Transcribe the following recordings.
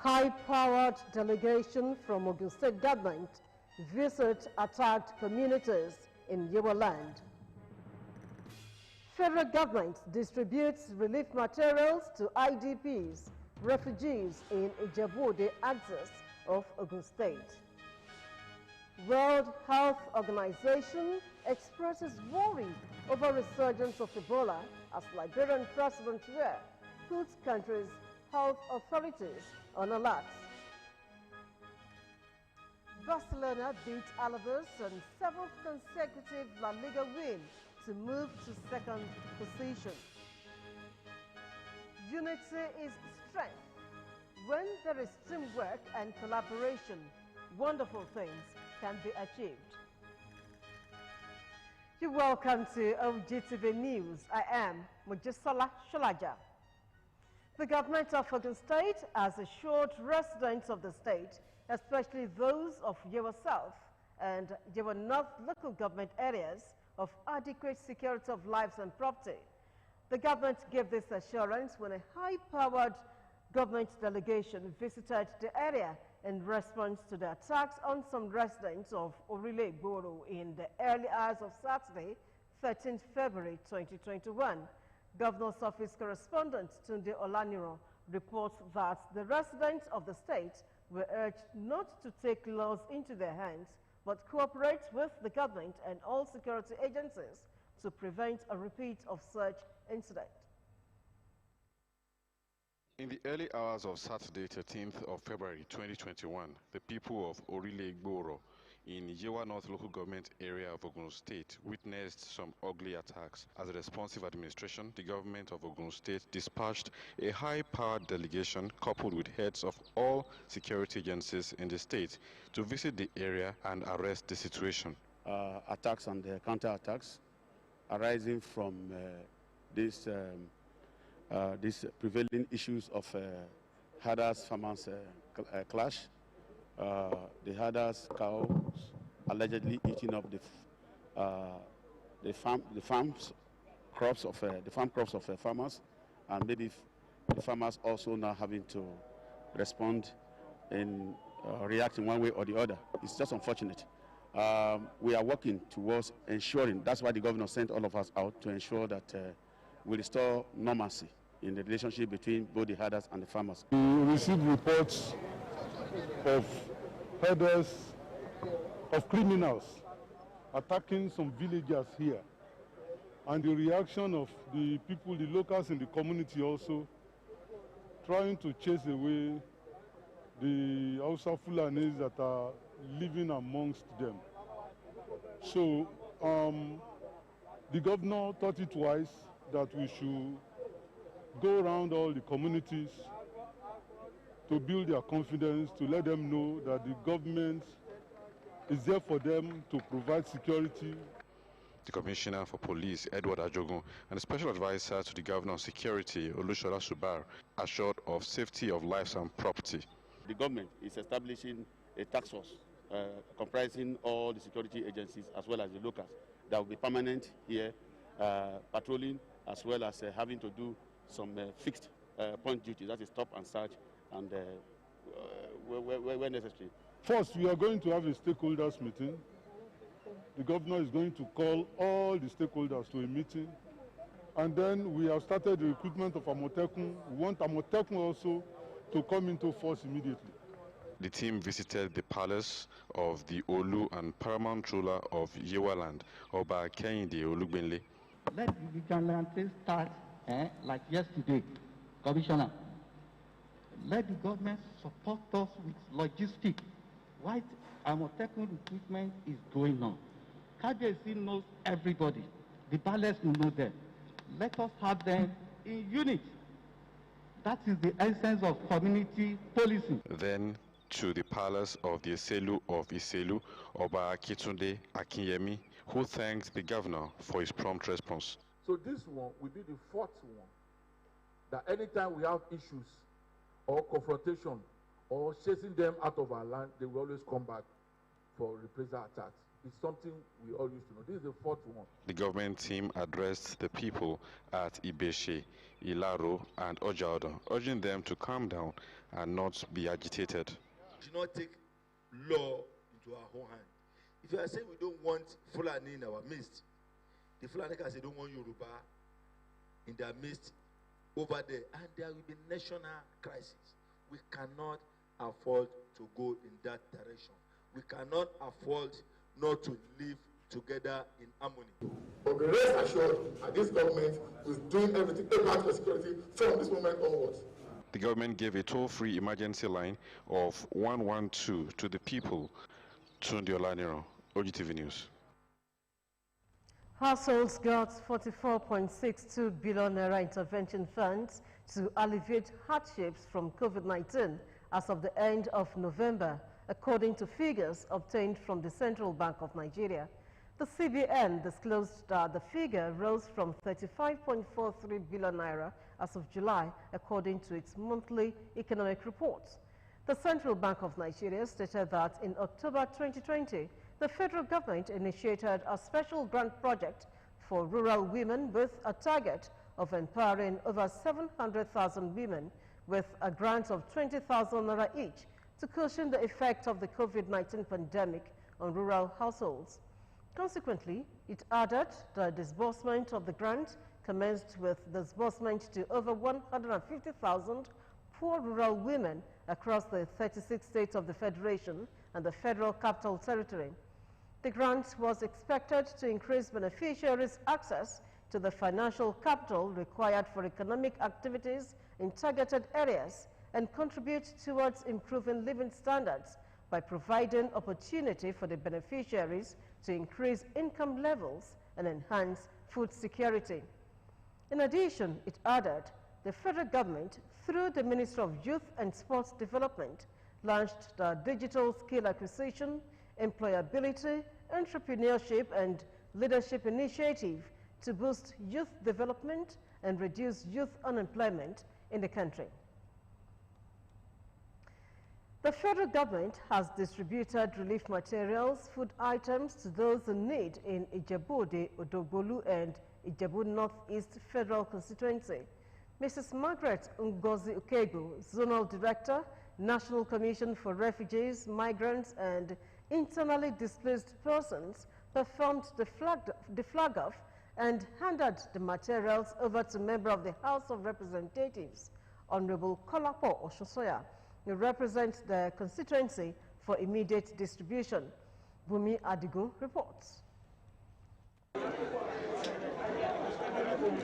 High-powered delegation from Ogun State government visit attacked communities in Yewa land. Federal government distributes relief materials to IDPs, refugees in Ijebu-Ode axis of Ogun State. World Health Organization expresses worry over resurgence of Ebola as Liberian President Weah puts country's health authorities on alert. Barcelona beat Alaves on 7th consecutive La Liga win to move to second position. Unity is strength. When there is teamwork and collaboration, wonderful things can be achieved. You're welcome to OGTV News. I am Mojisola Sholaja. The government of Ogun State has assured residents of the state, especially those of Yewa South and Yewa North local government areas, of adequate security of lives and property. The government gave this assurance when a high-powered government delegation visited the area in response to the attacks on some residents of Orile Igboro in the early hours of Saturday, 13th February 2021. Governor's office correspondent Tunde Olaniro reports that the residents of the state were urged not to take laws into their hands, but cooperate with the government and all security agencies to prevent a repeat of such incident. In the early hours of Saturday, 13th of February 2021, the people of Orile Igboro in Yewa North local government area of Ogun State witnessed some ugly attacks. As a responsive administration, the government of Ogun State dispatched a high-powered delegation coupled with heads of all security agencies in the state to visit the area and arrest the situation. Attacks and counter-attacks arising from these prevailing issues of herders-farmers clash. The herders cows allegedly eating up the farm crops of farmers, and maybe the farmers also now having to respond in reacting one way or the other. It's just unfortunate. We are working towards ensuring, that's why the governor sent all of us out to ensure that we restore normalcy in the relationship between both the herders and the farmers. We received reports of herders, of criminals attacking some villagers here, and the reaction of the people, the locals in the community also, trying to chase away the Hausa Fulanis that are living amongst them. So the governor thought it wise that we should go around all the communities to build their confidence, to let them know that the government is there for them to provide security. The Commissioner for Police, Edward Ajogun, and the Special Advisor to the Governor of Security, Olushola Subar, assured of safety of lives and property. The government is establishing a task force comprising all the security agencies as well as the locals that will be permanent here, patrolling, as well as having to do some fixed point duties, that is stop and search, and where necessary. First, we are going to have a stakeholders meeting. The governor is going to call all the stakeholders to a meeting. And then we have started the recruitment of Amotekun. We want Amotekun also to come into force immediately. The team visited the palace of the Olu and paramount ruler of Yewa land, Oba Kehinde Olugbenle. Let the vigilante start like yesterday, Commissioner. Let the government support us with logistics. While Amotekun recruitment is going on, KBC knows everybody. The palace will know them. Let us have them in unit. That is the essence of community policing. Then to the palace of the Eselu of Iselu, Oba Akitunde Akinyemi, who thanked the governor for his prompt response. So this one will be the fourth one, that anytime we have issues or confrontation or chasing them out of our land, they will always come back for reprisal attacks. is something we all used to know. This is the fourth one. The government team addressed the people at Ibeshe, Ilaro, and Ojaudo, urging them to calm down and not be agitated. We should not take law into our own hand. If you are saying we don't want Fulani in our midst, the Fulani can say don't want Yoruba in their midst over there, and there will be national crisis. We cannot afford to go in that direction. We cannot afford not to live together in harmony. But be rest assured that this government is doing everything about for security from this moment onwards. The government gave a toll-free emergency line of 112 to the people. Tunde Olaniro, OGTV News. Households got 44.62 billion naira intervention funds to alleviate hardships from COVID-19 as of the end of November, according to figures obtained from the Central Bank of Nigeria. The CBN disclosed that the figure rose from 35.43 billion naira as of July, according to its monthly economic reports. The Central Bank of Nigeria stated that in October 2020, the federal government initiated a special grant project for rural women with a target of empowering over 700,000 women with a grant of 20,000 naira each to cushion the effect of the COVID-19 pandemic on rural households. Consequently, it added the disbursement of the grant commenced with disbursement to over 150,000 poor rural women across the 36 states of the Federation and the Federal Capital Territory. The grant was expected to increase beneficiaries' access to the financial capital required for economic activities in targeted areas and contribute towards improving living standards by providing opportunity for the beneficiaries to increase income levels and enhance food security. In addition, it added, the federal government, through the Ministry of Youth and Sports Development, launched the Digital Skill Acquisition, Employability, Entrepreneurship and Leadership Initiative to boost youth development and reduce youth unemployment in the country. The federal government has distributed relief materials, food items to those in need in Ijebu-Ode, Odogbolu and Ijebu Northeast Federal Constituency. Mrs. Margaret Ngozi Okego, Zonal Director, National Commission for Refugees, Migrants and Internally Displaced Persons, performed the flag-off and handed the materials over to member of the House of Representatives, Honorable Kolapo Oshosoya, who represents the constituency for immediate distribution. Bumi Adigun reports.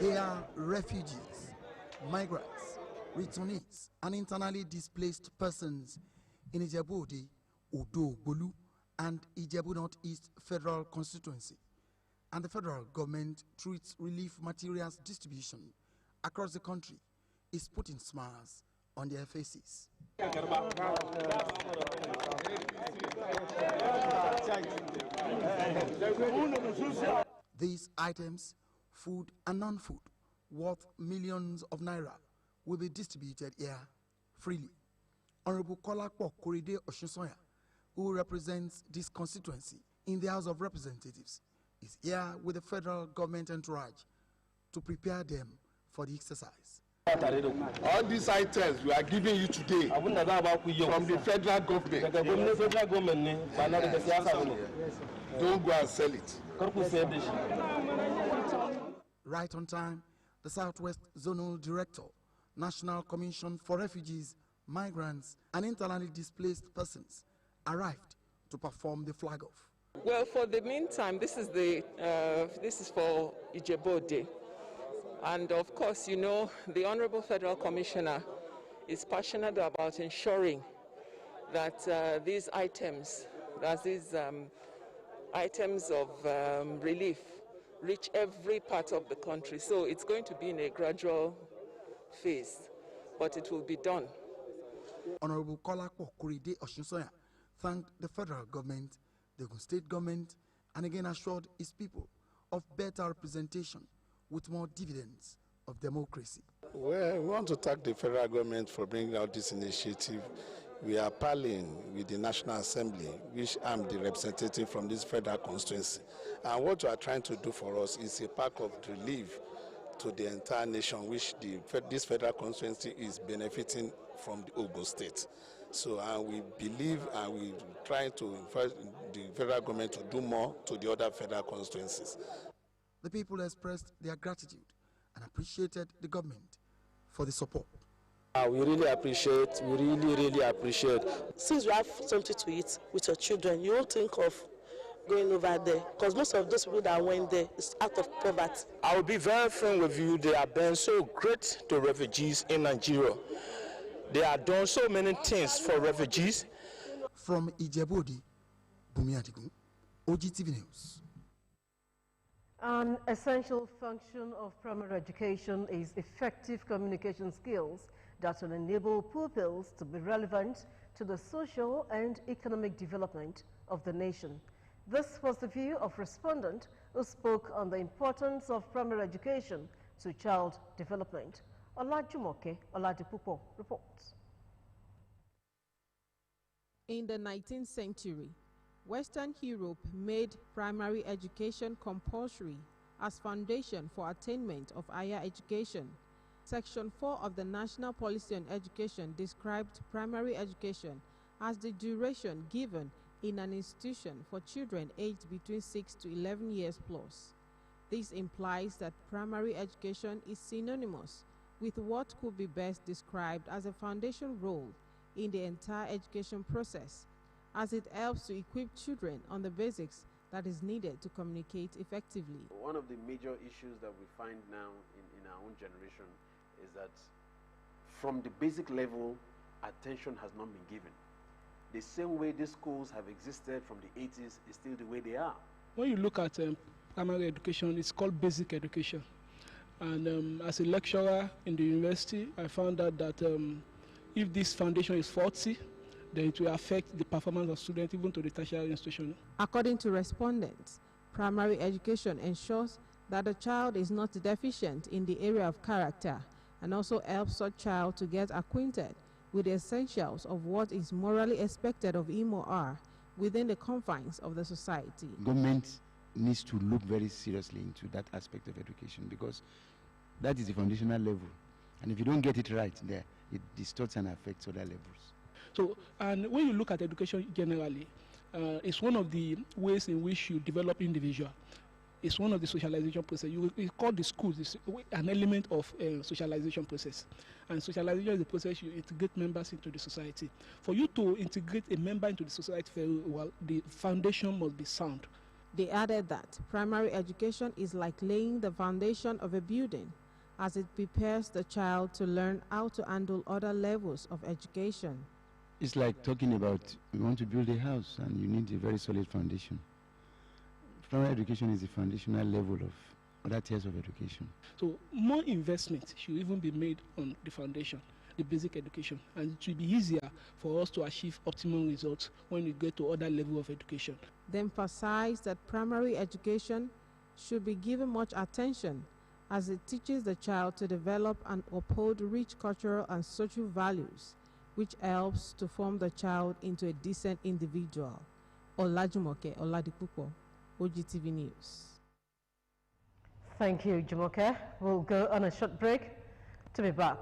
They are refugees, migrants, returnees, and internally displaced persons in Ijebu-Ode, Odogbolu, and Ijebu Northeast Federal Constituency. And the federal government, through its relief materials distribution across the country, is putting smiles on their faces. These items, food and non-food, worth millions of naira, will be distributed here freely. Honorable Kolapo Korede Oshosoya, who represents this constituency in the House of Representatives, is here with the federal government entourage to prepare them for the exercise. All these items we are giving you today from the federal government. Don't go and sell it. Right on time, the Southwest Zonal Director, National Commission for Refugees, Migrants, and Internally Displaced Persons, arrived to perform the flag-off. Well, for the meantime, this is for Ijebu-Ode. And of course, you know, the Honorable Federal Commissioner is passionate about ensuring that these items, items of relief, reach every part of the country. So it's going to be in a gradual phase, but it will be done. Honorable Kolapo Korede Oshosoya thanked the federal government, the Ogun State government, and again assured his people of better representation with more dividends of democracy. Well, we want to thank the federal government for bringing out this initiative we are parleying with the National Assembly, which I'm the representative from this federal constituency. And what we are trying to do for us is a pack of relief to the entire nation, which this federal constituency is benefiting from the Ogun State. So we believe and we try to encourage the federal government to do more to the other federal constituencies. The people expressed their gratitude and appreciated the government for the support. We really appreciate, really appreciate. Since you have something to eat with your children, you don't think of going over there, because most of those people that went there is out of poverty. I will be very frank with you, they have been so great to refugees in Nigeria. They have done so many things for refugees. From Ijebu-Ode, Bumi Adigun, OGTV News. An essential function of primary education is effective communication skills that will enable pupils to be relevant to the social and economic development of the nation. This was the view of respondent who spoke on the importance of primary education to child development. Olajumoke Oladipupo reports. In the 19th century, Western Europe made primary education compulsory as foundation for attainment of higher education. Section 4 of the National Policy on Education described primary education as the duration given in an institution for children aged between 6 to 11 years plus. This implies that primary education is synonymous with what could be best described as a foundation role in the entire education process, as it helps to equip children on the basics that is needed to communicate effectively. One of the major issues that we find now in our own generation is that from the basic level, attention has not been given. The same way these schools have existed from the 80s is still the way they are. When you look at primary education, it's called basic education. And as a lecturer in the university, I found out that if this foundation is faulty, then it will affect the performance of students even to the tertiary institution. According to respondents, primary education ensures that the child is not deficient in the area of character and also helps such child to get acquainted with the essentials of what is morally expected of him or her within the confines of the society. Government needs to look very seriously into that aspect of education, because that is the foundational level. And if you don't get it right there, it distorts and affects other levels. So, and when you look at education generally, it's one of the ways in which you develop individual. It's one of the socialization process. We call the schools an element of socialization process. And socialization is the process you integrate members into the society. For you to integrate a member into the society very well, the foundation must be sound. They added that primary education is like laying the foundation of a building, as it prepares the child to learn how to handle other levels of education. It's like talking about you want to build a house and you need a very solid foundation. Primary education is the foundational level of other tiers of education. So more investment should even be made on the foundation, the basic education, and it will be easier for us to achieve optimum results when we get to other levels of education. They emphasized that primary education should be given much attention, as it teaches the child to develop and uphold rich cultural and social values, which helps to form the child into a decent individual. Olajumoke Oladipupo, OGTV News. Thank you, Jumoke. We'll go on a short break to be back.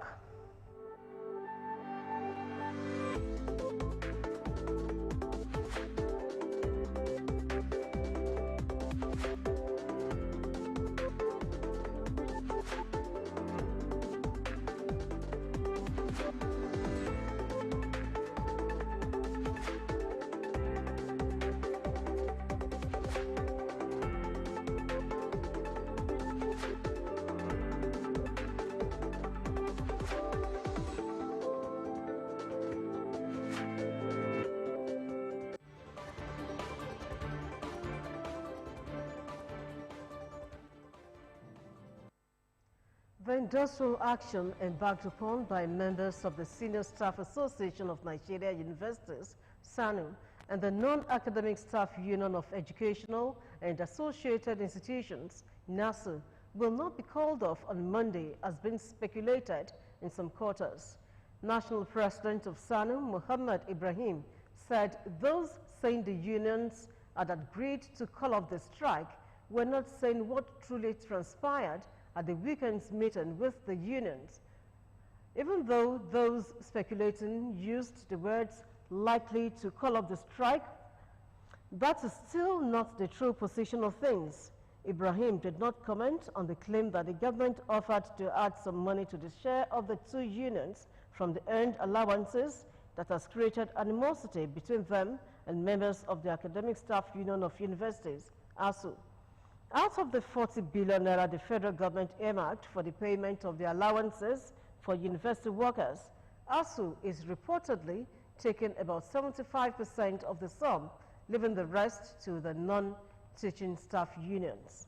The industrial action embarked upon by members of the Senior Staff Association of Nigeria Universities, SANU, and the Non-Academic Staff Union of Educational and Associated Institutions, NASU, will not be called off on Monday, as been speculated in some quarters. National President of SANU, Muhammad Ibrahim, said those saying the unions had agreed to call off the strike were not saying what truly transpired at the weekend's meeting with the unions. Even though those speculating used the words likely to call off the strike, that is still not the true position of things. Ibrahim did not comment on the claim that the government offered to add some money to the share of the two unions from the earned allowances that has created animosity between them and members of the Academic Staff Union of Universities, ASU. Out of the 40 billion naira the federal government earmarked for the payment of the allowances for university workers, ASU is reportedly taking about 75% of the sum, leaving the rest to the non-teaching staff unions.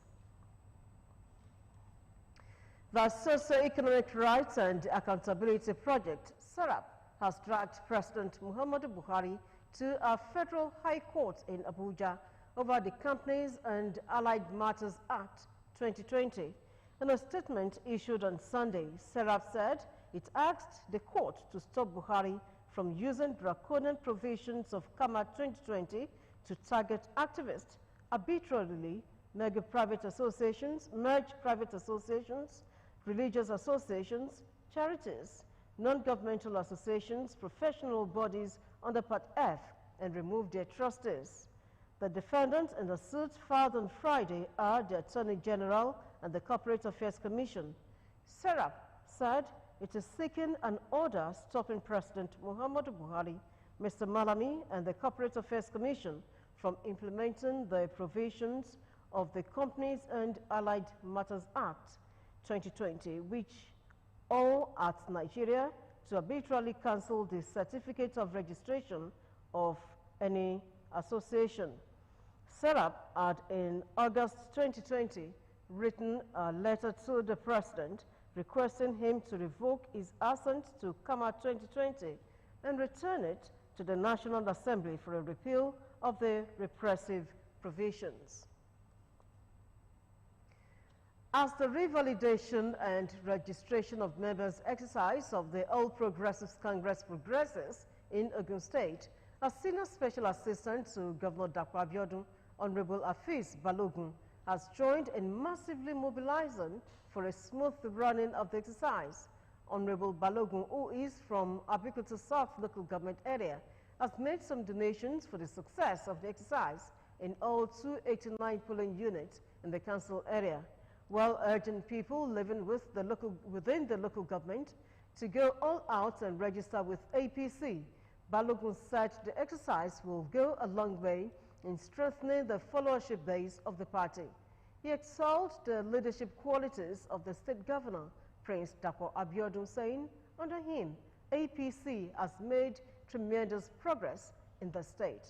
The Socio-Economic Rights and Accountability Project, SERAP, has dragged President Muhammadu Buhari to a federal high court in Abuja over the Companies and Allied Matters Act 2020. In a statement issued on Sunday, SERAP said it asked the court to stop Buhari from using draconian provisions of CAMA 2020 to target activists, arbitrarily merge private associations, religious associations, charities, non-governmental associations, professional bodies under Part F, and remove their trustees. The defendants in the suit filed on Friday are the Attorney General and the Corporate Affairs Commission. SERAP said it is seeking an order stopping President Muhammadu Buhari, Mr. Malami, and the Corporate Affairs Commission from implementing the provisions of the Companies and Allied Matters Act 2020, which all ask Nigeria to arbitrarily cancel the certificate of registration of any association. SERAP had in August 2020 written a letter to the president requesting him to revoke his assent to CAMA 2020 and return it to the National Assembly for a repeal of the repressive provisions. As the revalidation and registration of members' exercise of the All Progressives Congress progresses in Ogun State, a senior special assistant to Governor Dapo Abiodun, Honorable Afeez Balogun, has joined in massively mobilizing for a smooth running of the exercise. Honorable Balogun, who is from Abeokuta South local government area, has made some donations for the success of the exercise in all 289 polling units in the council area, while urging people living within the local government to go all out and register with APC. Balogun said the exercise will go a long way in strengthening the followership base of the party. He extolled the leadership qualities of the state governor, Prince Dapo Abiodun, saying, under him, APC has made tremendous progress in the state.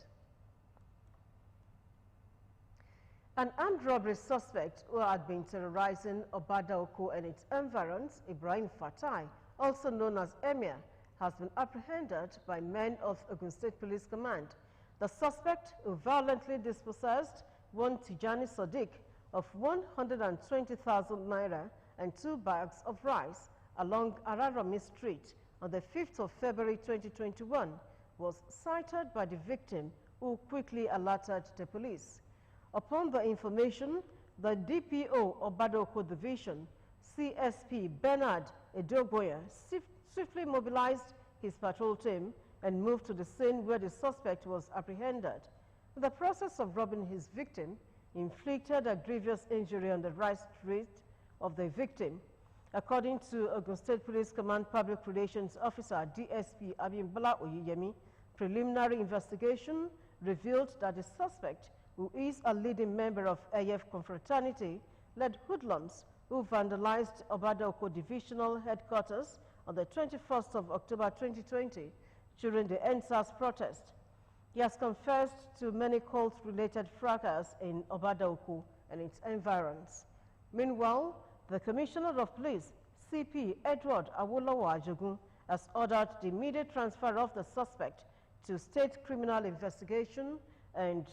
An armed robbery suspect who had been terrorizing Obada-Oko and its environs, Ibrahim Fatai, also known as Emir, has been apprehended by men of Ogun State Police Command. The suspect, who violently dispossessed one Tijani Sadiq of 120,000 naira and 2 bags of rice along Ararami Street on the 5th of February 2021, was cited by the victim, who quickly alerted the police. Upon the information, the DPO of Obada-Oko Division, CSP Bernard Edoboya, swiftly mobilized his patrol team and moved to the scene where the suspect was apprehended. In the process of robbing his victim, he inflicted a grievous injury on the right wrist of the victim. According to Ogun State Police Command Public Relations Officer DSP Abimbola Oyeyemi, preliminary investigation revealed that the suspect, who is a leading member of AF confraternity, led hoodlums who vandalized Obada-Oko Divisional Headquarters on the 21st of October 2020 during the NSAS protest. He has confessed to many cult-related fracas in Obada-Oko and its environs. Meanwhile, the Commissioner of Police, CP Edward Awolowo Ajogun, has ordered the immediate transfer of the suspect to State Criminal Investigation and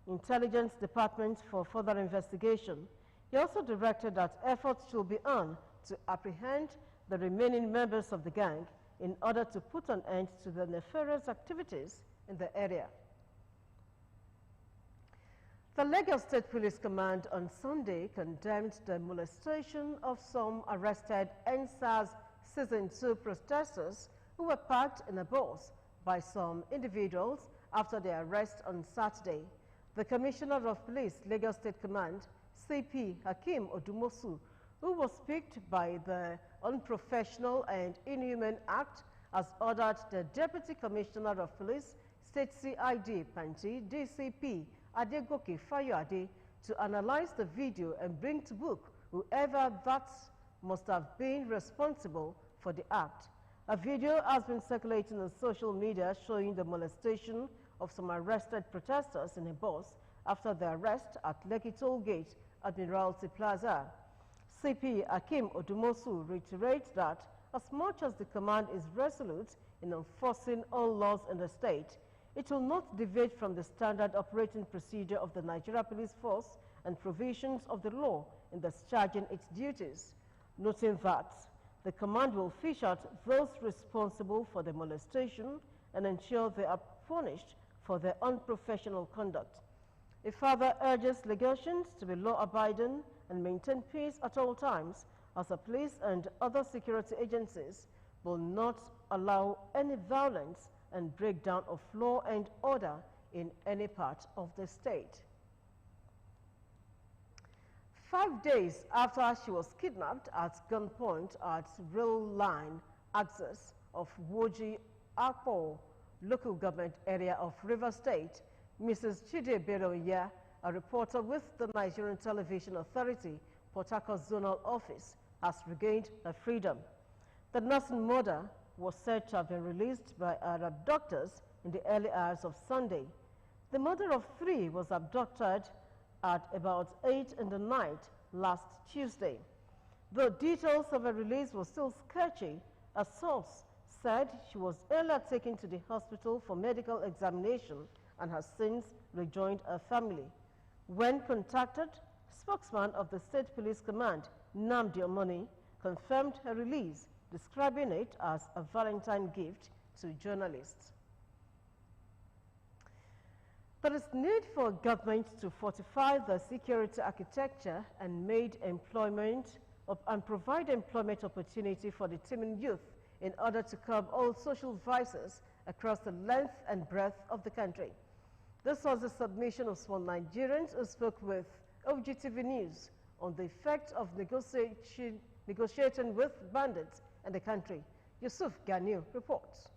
Intelligence Department for further investigation. He also directed that efforts should be on to apprehend the remaining members of the gang in order to put an end to the nefarious activities in the area. The Lagos State Police Command on Sunday condemned the molestation of some arrested NSAS Season 2 protesters who were packed in a bus by some individuals after their arrest on Saturday. The Commissioner of Police, Lagos State Command, CP Hakeem Odumosu, who was picked by the Unprofessional and Inhuman Act, has ordered the Deputy Commissioner of Police, State CID Panti, DCP Adegoke Fayoade, to analyze the video and bring to book whoever that must have been responsible for the act. A video has been circulating on social media showing the molestation of some arrested protesters in a bus after their arrest at Lekki Toll Gate, Admiralty Plaza. CP Hakeem Odumosu reiterates that as much as the command is resolute in enforcing all laws in the state, it will not deviate from the standard operating procedure of the Nigeria Police Force and provisions of the law in discharging its duties, noting that the command will fish out those responsible for the molestation and ensure they are punished for their unprofessional conduct. It further urges Lagosians to be law-abiding and maintain peace at all times, as the police and other security agencies will not allow any violence and breakdown of law and order in any part of the state. 5 days after she was kidnapped at gunpoint at rail line access of Woji Akpo local government area of River State, Mrs. Chide Beroya, a reporter with the Nigerian Television Authority, Port Harcourt Zonal Office, has regained her freedom. The nursing mother was said to have been released by her abductors in the early hours of Sunday. The mother of 3 was abducted at about 8 in the night last Tuesday. The details of her release were still sketchy. A source said she was earlier taken to the hospital for medical examination and has since rejoined her family. When contacted, spokesman of the State Police Command, Nnamdi Omoni, confirmed her release, describing it as a Valentine gift to journalists. There is need for government to fortify the security architecture and provide employment opportunity for the teeming youth in order to curb all social vices across the length and breadth of the country. This was the submission of some Nigerians who spoke with OGTV News on the effect of negotiating with bandits in the country. Yusuf Ganiu reports.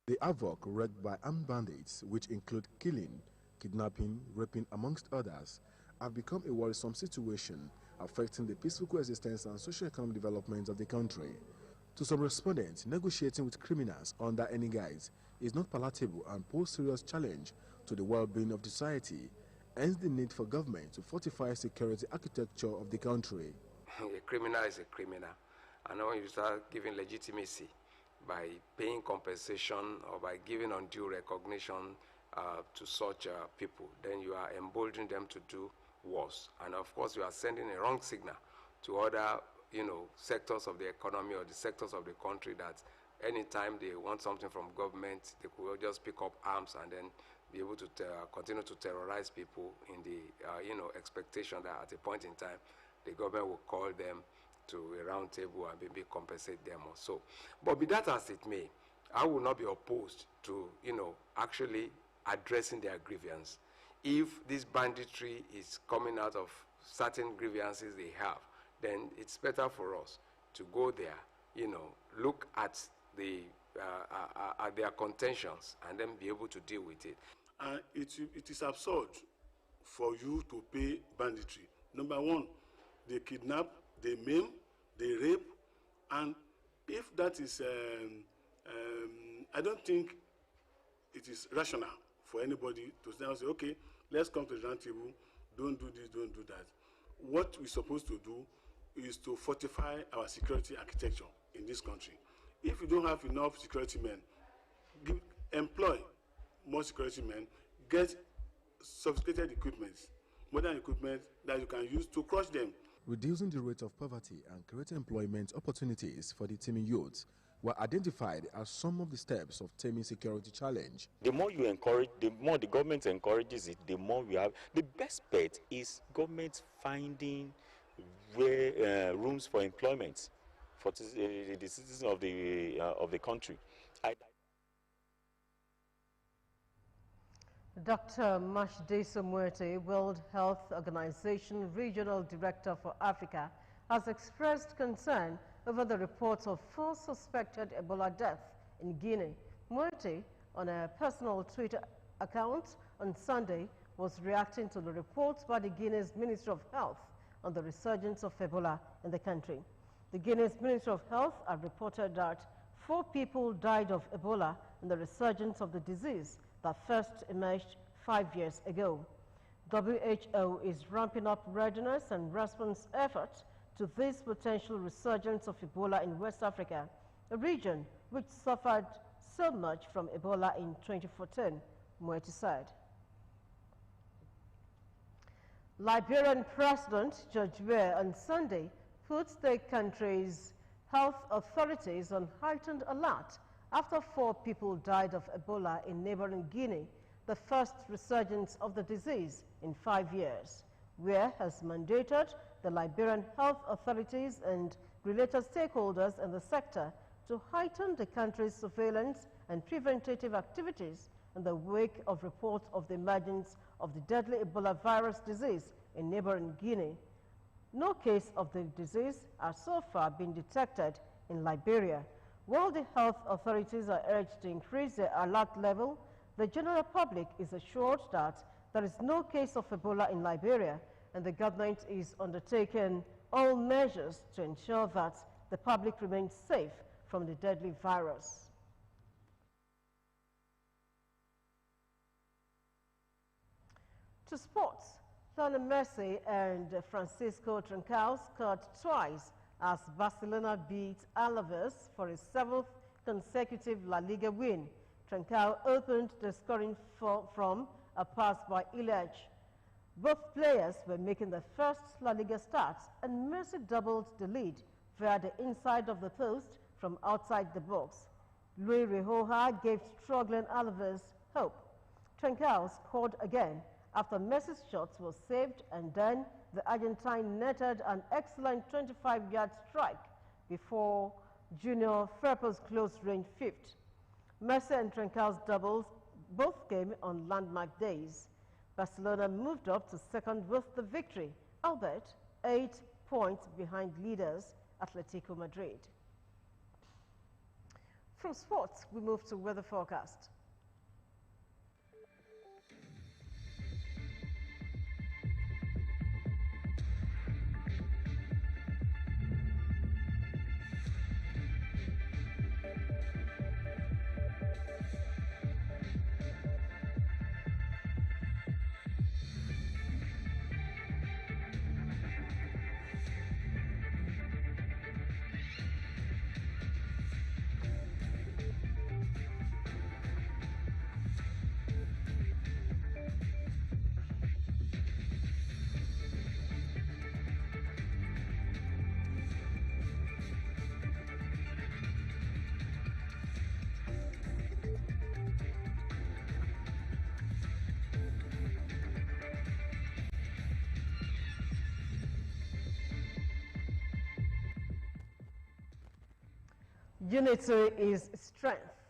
The havoc wreaked by armed bandits, which include killing, kidnapping, raping, amongst others, have become a worrisome situation affecting the peaceful coexistence and socio-economic development of the country. To some respondents, negotiating with criminals under any guise is not palatable and pose serious challenge to the well-being of the society, hence the need for government to fortify security architecture of the country. A criminal is a criminal, and when you start giving legitimacy by paying compensation or by giving undue recognition to such people, then you are emboldening them to do worse. And of course, you are sending a wrong signal to other, sectors of the economy or the sectors of the country that anytime they want something from government, they could just pick up arms and then be able to continue to terrorize people in the, expectation that at a point in time, the government will call them to a round table and maybe compensate them or so. But be that as it may, I will not be opposed to, actually addressing their grievance. If this banditry is coming out of certain grievances they have, then it's better for us to go there, look at their contentions and then be able to deal with it. It is absurd for you to pay banditry. Number one, they kidnap, they maim, they rape, and if that is, I don't think it is rational for anybody to now say, okay, let's come to the round table, don't do this, don't do that. What we're supposed to do is to fortify our security architecture in this country. If you don't have enough security men, employ more security men, get sophisticated equipment, modern equipment that you can use to crush them. reducing the rate of poverty and creating employment opportunities for the teeming youth were identified as some of the steps of taming security challenge. The more you encourage, the more the government encourages it, the more we have. The best bet is government finding rooms for employment for the citizens of the country. Dr. Mashdeso Muerte, World Health Organization Regional Director for Africa, has expressed concern over the reports of 4 suspected Ebola deaths in Guinea. Muerte, on a personal Twitter account on Sunday, was reacting to the reports by the Guinea's Ministry of Health on the resurgence of Ebola in the country. The Guinea's Ministry of Health have reported that 4 people died of Ebola in the resurgence of the disease that first emerged 5 years ago. WHO is ramping up readiness and response efforts to this potential resurgence of Ebola in West Africa, a region which suffered so much from Ebola in 2014, Muerte said. Liberian President George Weah on Sunday put the country's health authorities on heightened alert after 4 people died of Ebola in neighboring Guinea, the first resurgence of the disease in 5 years. Weah has mandated the Liberian health authorities and related stakeholders in the sector to heighten the country's surveillance and preventative activities in the wake of reports of the emergence of the deadly Ebola virus disease in neighboring Guinea. No case of the disease has so far been detected in Liberia. While the health authorities are urged to increase their alert level, the general public is assured that there is no case of Ebola in Liberia, and the government is undertaking all measures to ensure that the public remains safe from the deadly virus. To sports, Lionel Messi and Francisco Trincao scored twice as Barcelona beat Alaves for a 7th consecutive La Liga win. Trincao opened the scoring from a pass by Illich. Both players were making their first La Liga starts, and Messi doubled the lead via the inside of the post from outside the box. Luis Rioja gave struggling Alaves hope. Trincao scored again after Messi's shots was saved, and then the Argentine netted an excellent 25-yard strike before Junior Firpo's close-range fifth. Messi and Trincao's doubles both came on landmark days. Barcelona moved up to second with the victory, albeit 8 points behind leaders Atletico Madrid. From sports, we move to weather forecast. Unity is strength.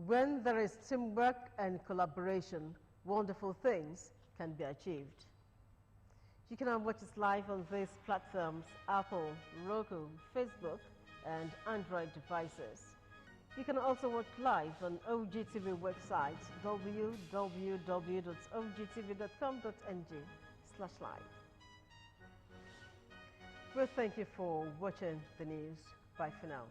When there is teamwork and collaboration, wonderful things can be achieved. You can now watch us live on these platforms: Apple, Roku, Facebook, and Android devices. You can also watch live on OGTV website, www.ogtv.com.ng/live. Well, thank you for watching the news. Bye for now.